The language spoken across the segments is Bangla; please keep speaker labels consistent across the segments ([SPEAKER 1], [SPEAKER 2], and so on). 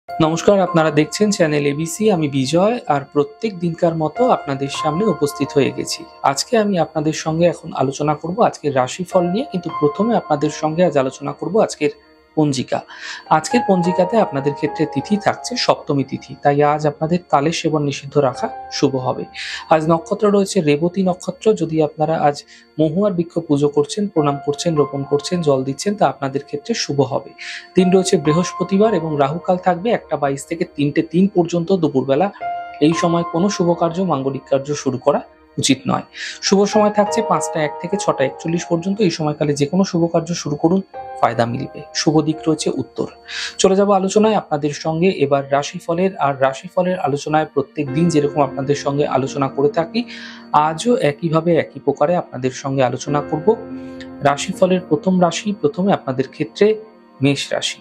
[SPEAKER 1] নমস্কার, আপনারা দেখছেন চ্যানেল এবিসি। আমি বিজয়, আর প্রত্যেক দিনকার মতো আপনাদের সামনে উপস্থিত হয়ে গেছি। আজকে আমি আপনাদের সঙ্গে এখন আলোচনা করব আজকের রাশিফল নিয়ে, কিন্তু প্রথমে আপনাদের সঙ্গে আজ আলোচনা করব আজকের পঞ্জিকা। আজকের পঞ্জিকাতে আপনাদের ক্ষেত্রে তিথি থাকছে সপ্তমী তিথি, তাই আজ আপনাদের তালের সেবন নিষিদ্ধ রাখা শুভ হবে। আজ নক্ষত্র রয়েছে রেবতী নক্ষত্র। যদি আপনারা আজ মহুয়ার বৃক্ষ পুজো করছেন, প্রণাম করছেন, রোপণ করছেন, জল দিচ্ছেন, তা আপনাদের ক্ষেত্রে শুভ হবে। দিন রয়েছে বৃহস্পতিবার এবং রাহুকাল থাকবে 1টা 22 থেকে 3টে 3 পর্যন্ত দুপুরবেলা। এই সময় কোনো শুভ কার্য, মাঙ্গলিক কার্য শুরু করা উচিত নয়। শুভ সময় থাকছে 5টা 1 থেকে 6টা 41 পর্যন্ত। এই সময়কালে যে কোনো শুভ কার্য শুরু করুন, ফায়দা মিলবে। শুভ দিক রয়েছে উত্তর। চলে যাব আলোচনায় আপনাদের সঙ্গে এবার রাশিফলের। আর রাশিফলের আলোচনায় প্রত্যেক দিন যেরকম আপনাদের সঙ্গে আলোচনা করে থাকি, আজও একইভাবে একই প্রকারে আপনাদের সঙ্গে আলোচনা করব। রাশিফলের প্রথম রাশি, প্রথমে আপনাদের ক্ষেত্রে মেষ রাশি।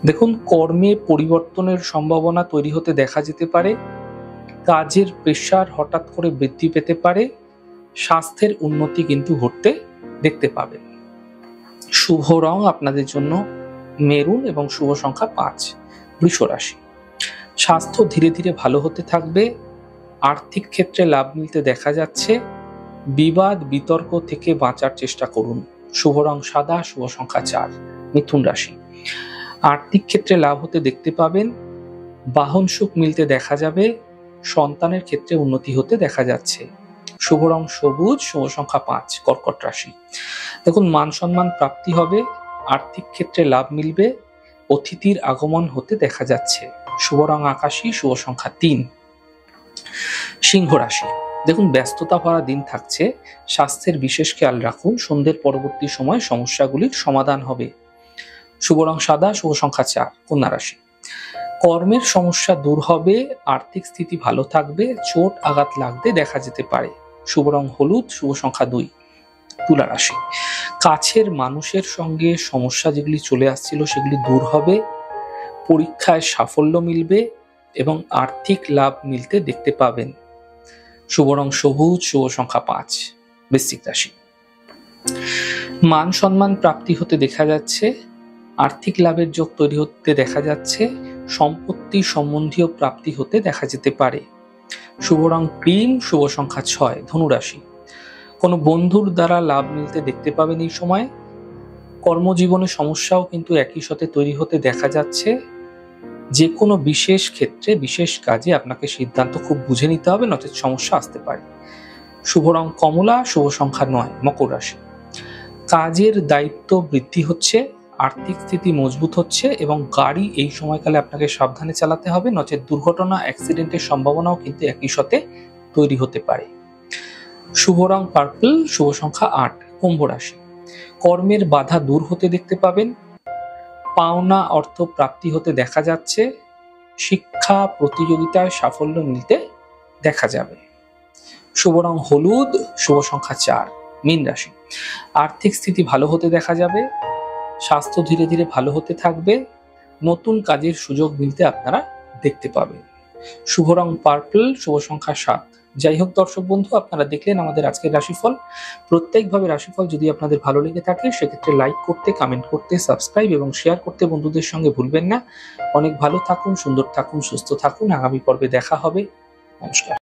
[SPEAKER 1] দেখুন, কর্মে পরিবর্তনের সম্ভাবনা তৈরি হতে দেখা যেতে পারে। কাজের প্রেসার হঠাৎ করে বৃদ্ধি পেতে পারে। স্বাস্থ্যের উন্নতি কিন্তু ঘটতে দেখতে পাবেন। শুভ রং আপনাদের জন্য মেরুন এবং শুভ সংখ্যা 5। বৃষ রাশি। স্বাস্থ্য ধীরে ধীরে ভালো হতে থাকবে। আর্থিক ক্ষেত্রে লাভ মিলতে দেখা যাচ্ছে। বিবাদ বিতর্ক থেকে বাঁচার চেষ্টা করুন। শুভ রং সাদা, শুভ সংখ্যা 4। মিথুন রাশি। আর্থিক ক্ষেত্রে লাভ হতে দেখতে পাবেন। বাহন সুখ মিলতে দেখা যাবে। সন্তানের ক্ষেত্রে উন্নতি হতে দেখা যাচ্ছে। শুভ রং সবুজ, শুভ সংখ্যা 5। কর্কট রাশি। দেখুন, মান সম্মান প্রাপ্তি হবে। আর্থিক ক্ষেত্রে লাভ মিলবে। অতিথির আগমন হতে দেখা যাচ্ছে। শুভ রং আকাশী, শুভ সংখ্যা 3। সিংহ রাশি। দেখুন, ব্যস্ততা ভরা দিন থাকছে। স্বাস্থ্যের বিশেষ খেয়াল রাখুন। সন্ধ্যের পরবর্তী সময় সমস্যাগুলির সমাধান হবে। শুভ রং সাদা, শুভ সংখ্যা 4। কন্যা রাশি। কর্মের সমস্যা দূর হবে। আর্থিক স্থিতি ভালো থাকবে। চোট আঘাত লাগতে দেখা যেতে পারে। শুভ রং হলুদ, শুভ সংখ্যা 2। তুলা রাশি। কাছের মানুষের সঙ্গে সমস্যা যেগুলি চলে আসছিল সেগুলি দূর হবে। পরীক্ষায় সাফল্য মিলবে এবং আর্থিক লাভ মিলতে দেখতে পাবেন। শুভ রং সবুজ, শুভ সংখ্যা 5। বৃশ্চিক রাশি। মান সম্মান প্রাপ্তি হতে দেখা যাচ্ছে। আর্থিক লাভের যোগ তৈরি হতে দেখা যাচ্ছে। সম্পত্তি সম্বন্ধীয় প্রাপ্তি হতে দেখা যেতে পারে। শুভ রং ক্রিম, শুভ সংখ্যা 6। ধনুরাশি। কোনো বন্ধুর দ্বারা লাভ মিলতে দেখতে পাবেন এই সময়। কর্মজীবনে সমস্যাও কিন্তু একই সাথে তৈরি হতে দেখা যাচ্ছে। যে কোনো বিশেষ ক্ষেত্রে, বিশেষ কাজে আপনাকে সিদ্ধান্ত খুব বুঝে নিতে হবে, নচেত সমস্যা আসতে পারে। শুভ রং কমলা, শুভ সংখ্যা 9। মকর রাশি। কাজের দায়িত্ব বৃদ্ধি হচ্ছে। আর্থিক স্থিতি মজবুত হচ্ছে এবং গাড়ি এই সময়কালে আপনাকে সাবধানে চালাতে হবে, নচেত দুর্ঘটনা, অ্যাক্সিডেন্টের সম্ভাবনাও কিন্তু একই সাথে তৈরি হতে পারে। শুভ রং পার্পল, শুভ সংখ্যা 8। কুম্ভ রাশি। কর্মের বাধা দূর হতে দেখতে পাবেন। পাওনা অর্থ প্রাপ্তি হতে দেখা যাচ্ছে। শিক্ষা প্রতিযোগিতায় সাফল্য মিলতে দেখা যাবে। শুভ রং হলুদ, শুভ সংখ্যা 4। মীন রাশি। আর্থিক স্থিতি ভালো হতে দেখা যাবে। স্বাস্থ্য ধীরে ধীরে ভালো হতে থাকবে। নতুন কাজের সুযোগ মিলতে আপনারা দেখতে পাবেন। শুভ রং পার্পল, শুভ সংখ্যা 7। যাই হোক দর্শক বন্ধু, আপনারা দেখলেন আমাদের আজকের রাশিফল। প্রত্যেকভাবে রাশিফল যদি আপনাদের ভালো লেগে থাকে, সেক্ষেত্রে লাইক করতে, কমেন্ট করতে, সাবস্ক্রাইব এবং শেয়ার করতে বন্ধুদের সঙ্গে ভুলবেন না। অনেক ভালো থাকুন, সুন্দর থাকুন, সুস্থ থাকুন। আগামী পর্বে দেখা হবে। নমস্কার।